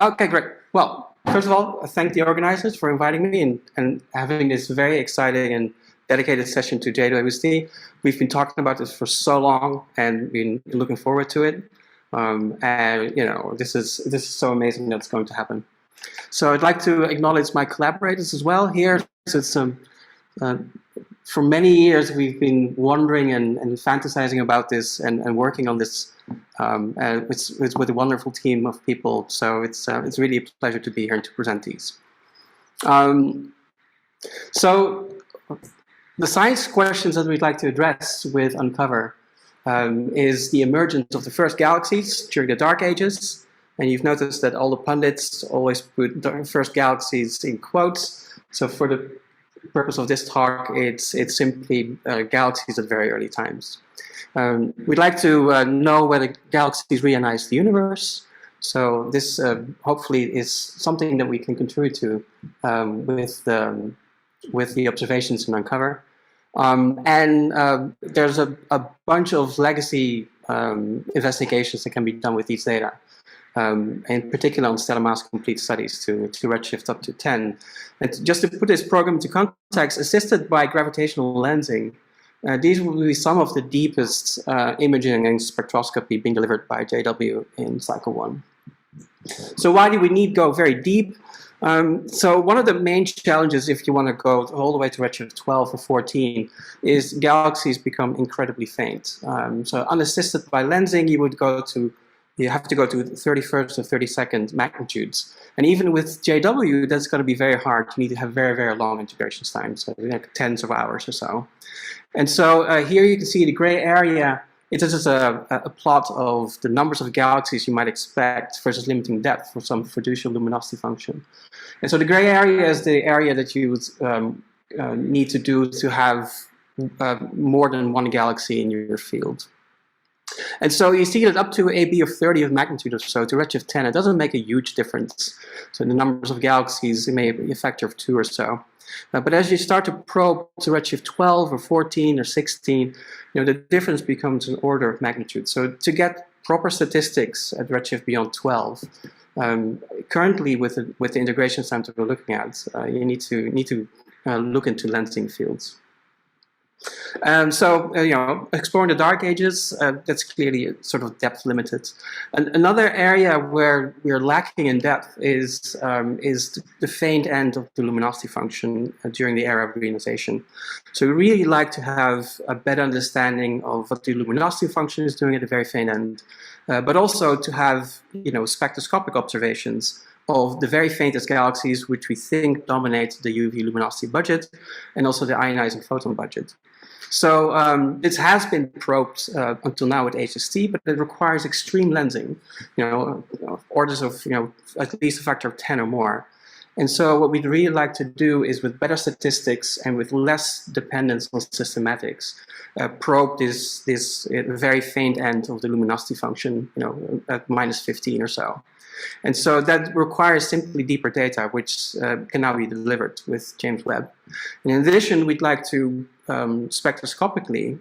Okay, great. Well, first of all, I thank the organizers for inviting me and having this very exciting and dedicated session to JWST. We've been talking about this for so long and been looking forward to it. And you know, this is so amazing that's going to happen. So I'd like to acknowledge my collaborators as well here. So it's for many years we've been wondering and fantasizing about this and working on this with a wonderful team of people. So it's really a pleasure to be here and to present these. So the science questions that we'd like to address with Uncover is the emergence of the first galaxies during the Dark Ages. And you've noticed that all the pundits always put the first galaxies in quotes. So for the purpose of this talk, it's simply galaxies at very early times. We'd like to know whether galaxies reionize the universe. So this hopefully is something that we can contribute to with the observations in Uncover. There's a bunch of legacy investigations that can be done with these data. In particular on stellar mass complete studies to redshift up to 10. And just to put this program into context, assisted by gravitational lensing, these will be some of the deepest imaging and spectroscopy being delivered by JW in cycle 1. So why do we need to go very deep? So one of the main challenges if you want to go all the way to redshift 12 or 14 is galaxies become incredibly faint. So unassisted by lensing, you have to go to 31st or 32nd magnitudes. And even with JW, that's going to be very hard. You need to have very, very long integration times, so like tens of hours or so. And so here you can see the gray area. It is just a plot of the numbers of galaxies you might expect versus limiting depth for some fiducial luminosity function. And so the gray area is the area that you would need to do to have more than one galaxy in your field. And so you see that up to AB of 30 of magnitude or so to redshift 10, it doesn't make a huge difference. So in the numbers of galaxies, it may be a factor of 2 or so. But as you start to probe to redshift 12 or 14 or 16, the difference becomes an order of magnitude. So to get proper statistics at redshift beyond 12, currently with the integration time that we're looking at, you need to look into lensing fields. Exploring the Dark Ages, that's clearly sort of depth limited. And another area where we're lacking in depth is the faint end of the luminosity function during the era of reionization. So we really like to have a better understanding of what the luminosity function is doing at the very faint end, but also to have spectroscopic observations of the very faintest galaxies, which we think dominate the UV luminosity budget, and also the ionizing photon budget. So this has been probed until now with HST, but it requires extreme lensing, orders of at least a factor of 10 or more. And so what we'd really like to do is, with better statistics and with less dependence on systematics, probe this very faint end of the luminosity function, at -15 or so. And so that requires simply deeper data, which can now be delivered with James Webb. And in addition, we'd like to spectroscopically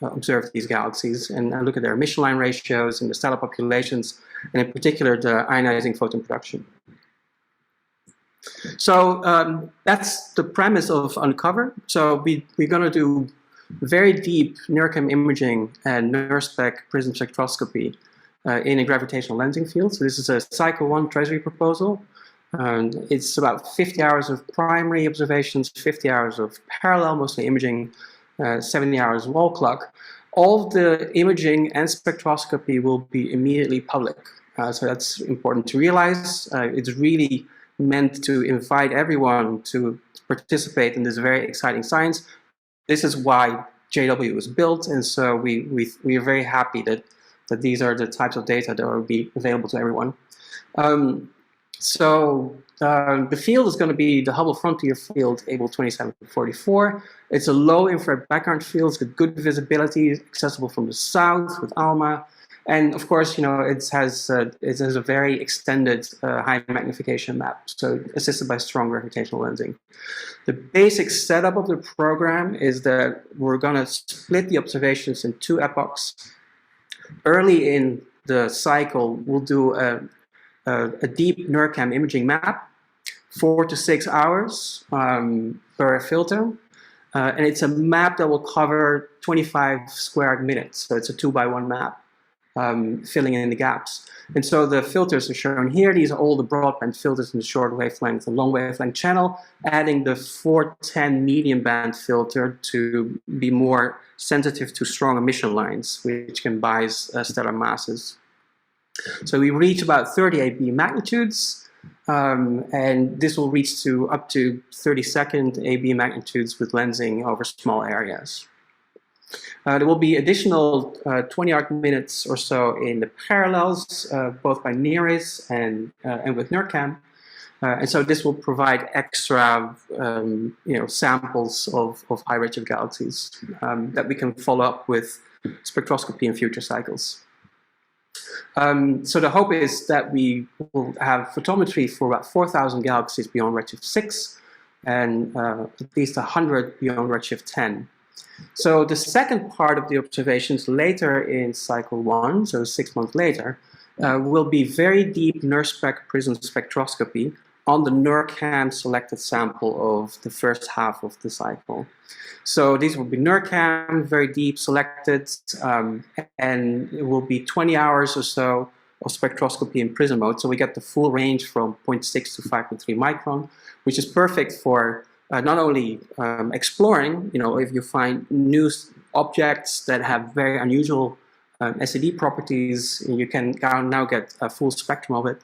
observe these galaxies and look at their emission line ratios and the stellar populations, and in particular the ionizing photon production. So that's the premise of Uncover. So we're going to do very deep NIRCam imaging and NIRSpec PRISM spectroscopy in a gravitational lensing field. So this is a cycle 1 Treasury proposal. And it's about 50 hours of primary observations, 50 hours of parallel, mostly imaging, 70 hours wall clock. All of the imaging and spectroscopy will be immediately public. So that's important to realize. It's really meant to invite everyone to participate in this very exciting science. This is why JW was built, and so we are very happy that these are the types of data that will be available to everyone. The field is going to be the Hubble Frontier Field Abell 2744. It's a low infrared background field. It's got good visibility, accessible from the south with ALMA. And of course, it has a very extended high magnification map, so assisted by strong gravitational lensing. The basic setup of the program is that we're going to split the observations in 2 epochs. Early in the cycle, we'll do a deep NIRCam imaging map, 4 to 6 hours per filter. And it's a map that will cover 25 square minutes. So it's a 2x1 map, filling in the gaps. And so the filters are shown here. These are all the broadband filters in the short wavelength and long wavelength channel, adding the 410 medium band filter to be more sensitive to strong emission lines, which can bias stellar masses. So we reach about 30 AB magnitudes, and this will reach to up to 32nd AB magnitudes with lensing over small areas. There will be additional 20 arc minutes or so in the parallels, both by NIRISS and with NIRCam. And so this will provide extra samples of high redshift galaxies that we can follow up with spectroscopy in future cycles. So the hope is that we will have photometry for about 4,000 galaxies beyond redshift 6 and at least 100 beyond redshift 10. So the second part of the observations later in cycle 1, so 6 months later, will be very deep NIRSpec PRISM spectroscopy on the NIRCam selected sample of the first half of the cycle. So these will be NIRCam, very deep, selected, and it will be 20 hours or so of spectroscopy in PRISM mode. So we get the full range from 0.6 to 5.3 micron, which is perfect for not only exploring, if you find new objects that have very unusual SED properties, you can now get a full spectrum of it.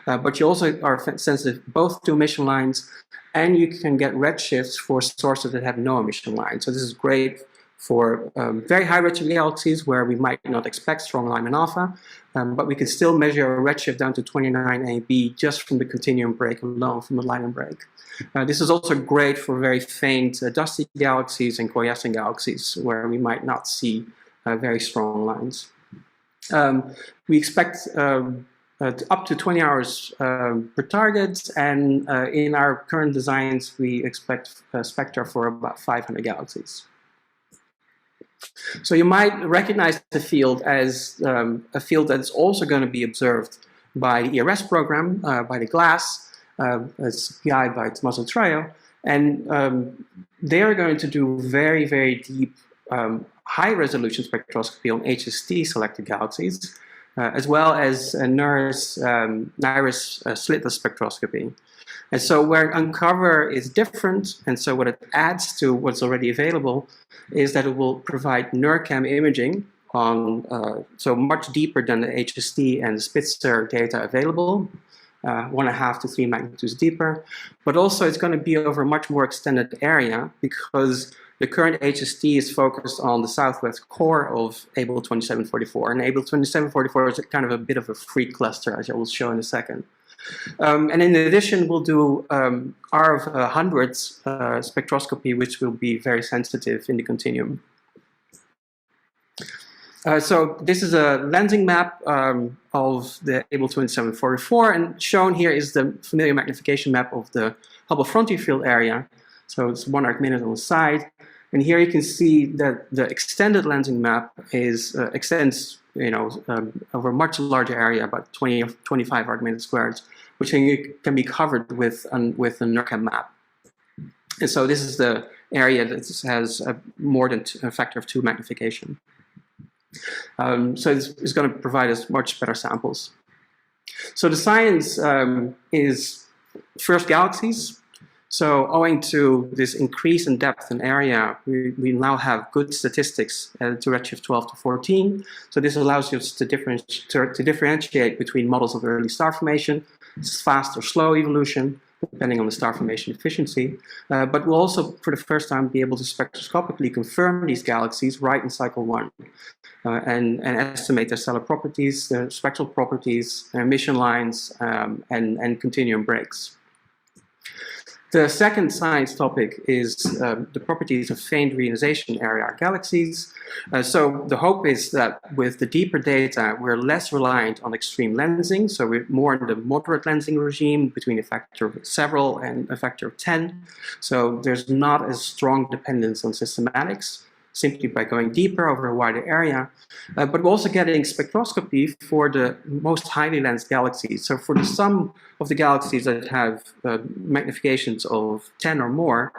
But you also are sensitive both to emission lines, and you can get redshifts for sources that have no emission lines. So this is great for very high redshift galaxies where we might not expect strong Lyman alpha, but we can still measure a redshift down to 29 AB just from the continuum break alone, from the Lyman break. This is also great for very faint dusty galaxies and quiescent galaxies where we might not see very strong lines. We expect up to 20 hours per target, and in our current designs we expect spectra for about 500 galaxies. So you might recognize the field as a field that is also going to be observed by the ERS program, by the GLASS, as PI by Tommaso Traio, and they are going to do very, very deep high-resolution spectroscopy on HST selected galaxies, as well as NIRSS slitless spectroscopy. And so where Uncover is different, and so what it adds to what's already available, is that it will provide NIRCam imaging on, so much deeper than the HST and the Spitzer data available, 1.5 to 3 magnitudes deeper, but also it's going to be over a much more extended area because the current HST is focused on the southwest core of Abell 2744, and Abell 2744 is kind of a bit of a freak cluster, as I will show in a second. And in addition, we'll do R of hundreds spectroscopy, which will be very sensitive in the continuum. So this is a lensing map of the Abell 2744, and shown here is the familiar magnification map of the Hubble Frontier Field area. So it's 1 arc minute on the side, and here you can see that the extended lensing map is extends, over a much larger area, about 20 or 25 arc minute squared, which can be covered with a NIRCam map. And so this is the area that has more than a factor of 2 magnification. So it's going to provide us much better samples. So the science is first galaxies. So owing to this increase in depth and area, we now have good statistics to redshift 12 to 14. So this allows us to differentiate between models of early star formation, fast or slow evolution, depending on the star formation efficiency. But we'll also, for the first time, be able to spectroscopically confirm these galaxies right in cycle 1 and estimate their stellar properties, their spectral properties, their emission lines, and continuum breaks. The second science topic is the properties of faint reionization area galaxies. So the hope is that with the deeper data, we're less reliant on extreme lensing. So we're more in the moderate lensing regime between a factor of several and a factor of 10. So there's not as strong dependence on systematics. simply by going deeper over a wider area, but we're also getting spectroscopy for the most highly lensed galaxies. So for the sum of the galaxies that have magnifications of 10 or more,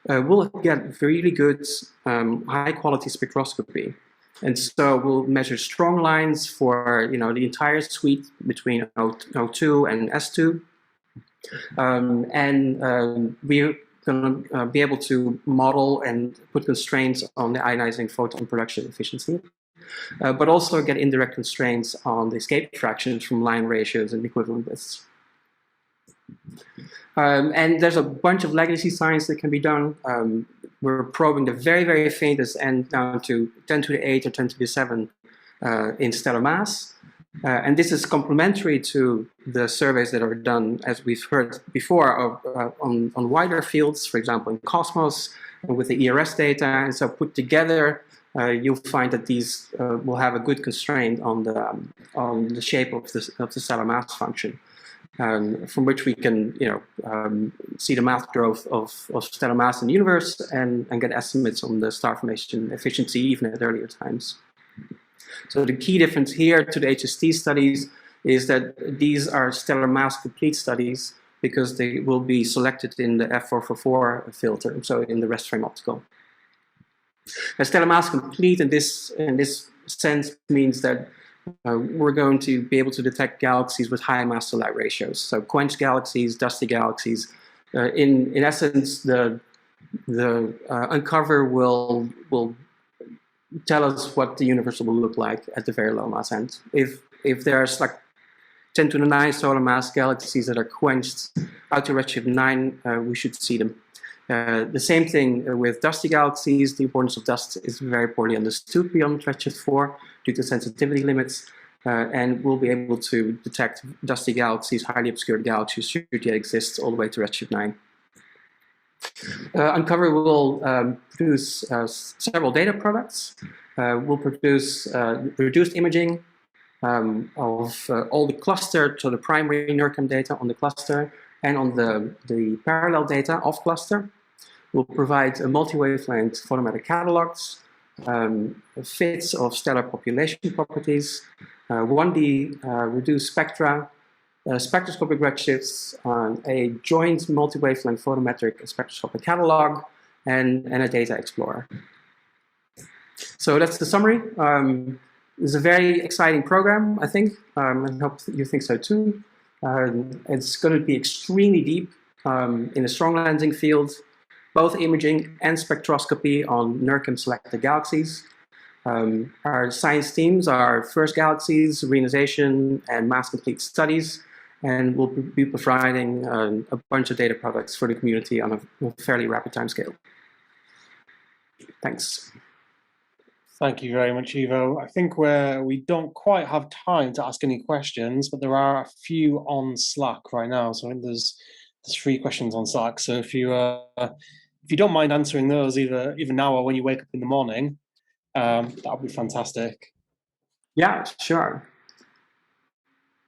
we'll get really good high-quality spectroscopy. And so we'll measure strong lines for the entire suite between O2 and S2. We're going to be able to model and put constraints on the ionizing photon production efficiency, but also get indirect constraints on the escape fractions from line ratios and equivalent widths. And there's a bunch of legacy science that can be done. We're probing the very, very faintest end down to 10 to the 8 or 10 to the 7 in stellar mass. And this is complementary to the surveys that are done, as we've heard before, on wider fields, for example, in Cosmos, with the ERS data. And so put together, you'll find that these will have a good constraint on the shape of the stellar mass function, from which we can see the math growth of stellar mass in the universe and get estimates on the star formation efficiency even at earlier times. So the key difference here to the HST studies is that these are stellar mass complete studies because they will be selected in the F444 filter, so in the rest frame optical. A stellar mass complete in this sense means that we're going to be able to detect galaxies with high mass to light ratios. So quenched galaxies, dusty galaxies. In essence, the uncover will tell us what the universe will look like at the very low mass end. If there's like 10 to the 9 solar mass galaxies that are quenched out to redshift 9, we should see them. The same thing with dusty galaxies. The importance of dust is very poorly understood beyond redshift 4 due to sensitivity limits, and we'll be able to detect dusty galaxies, highly obscured galaxies, should yet exist all the way to redshift 9. Uncover will produce several data products. We'll produce reduced imaging of all the cluster, so the primary NIRCam data on the cluster and on the parallel data off cluster. We'll provide multi-wavelength photometric catalogs, fits of stellar population properties, 1D reduced spectra, spectroscopic redshifts, a joint multi-wavelength photometric spectroscopic catalog, and a data explorer. So that's the summary. It's a very exciting program, I think. I hope you think so too. It's going to be extremely deep in a strong lensing field, both imaging and spectroscopy on NIRCam selected galaxies. Our science teams are first galaxies, reionization, and mass complete studies. And we'll be providing a bunch of data products for the community on a fairly rapid timescale. Thanks. Thank you very much, Ivo. I think we don't quite have time to ask any questions, but there are a few on Slack right now. So I think there's 3 questions on Slack. So if you don't mind answering those either now or when you wake up in the morning, that would be fantastic. Yeah, sure.